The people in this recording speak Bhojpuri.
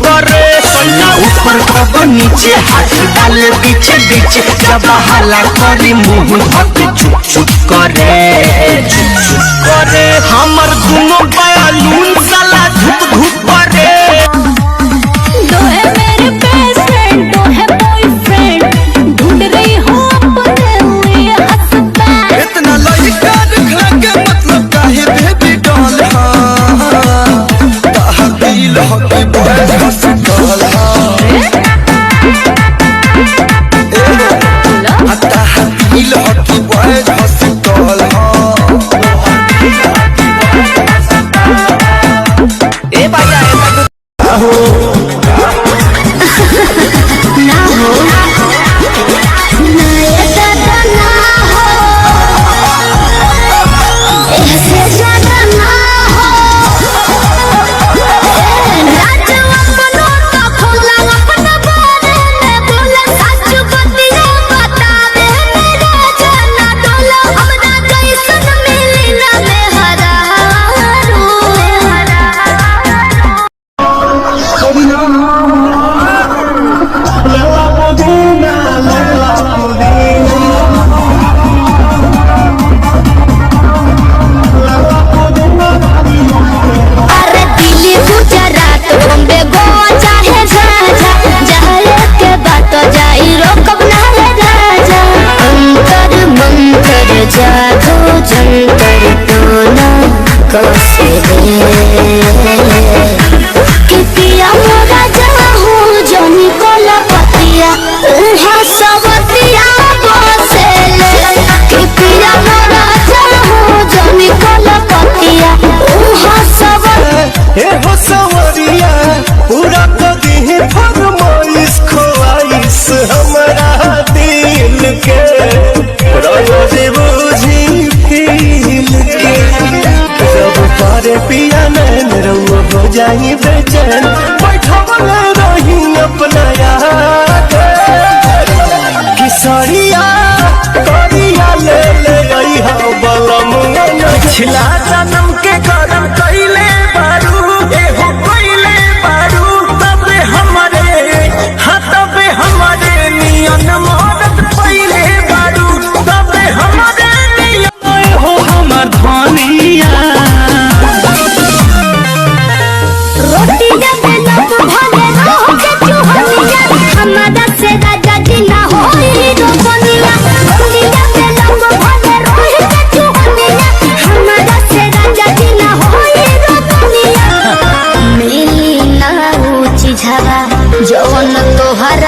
करे सोना ऊपर कब नीचे हाथ डाले पीछे पीछे जब हला करी मुंह धक चुप चुप करे हमर दोनों बयालून साला धुप धुप करे दो है मेरे बेस्ट फ्रेंड दो है बॉयफ्रेंड ढूंढ रही हूँ अपने लिए हस्बैंड इतना लड़का दिखला के मतलब काहे बेबी डॉल ताहा दिल हो के बॉय हॉस्पिटल ताहा दिल हो के बॉय हॉस्पिटल ए भैया ऐसा हो ना हो ना ये दादा ना हो ऐसे ज्यादा ना हो राज अपनो तो खोला अपना बारे में बोला सच बतिया बतावे मेरा जाना डोला हमरा कैसन मिली ना में हरारू अरे दिल्ली गुजरात बॉम्बे गोवा चाहे झाझा जाए के बात जाई रोकब ना है राजा अंतर मंतर जादू जंतर टोना कैसे कि पिया मोरा जाहू जनी कोला पतिया उहा सवतिया बसेले कि पिया मोरा जाहू जनी कोला पतिया उहा ए हो सवरिया पूरा कदी फरमाइश ख्वाइश हमरा दिल के रोज बुझी फील के जब पारे पिया नैन रउआ हो जाई बेचैन बैठल रही अपना याद किसरिया करिया ले ले आई हो बलम पिछला जन्म के करम कइले बारू एहो कइले बारू तबे हमरे नियन मदद पइले बारू तबे हमरे नियन हो हमर धनिया रोटिया पे लोग भले रहो के चूहनिया हमारा से राजा जी ना होई रोपनिया रोटिया पे लोग भले रहो के चूहनिया हमारा से राजा जी ना होई रोपनिया मिली ना ऊंची झवा जवन तोहर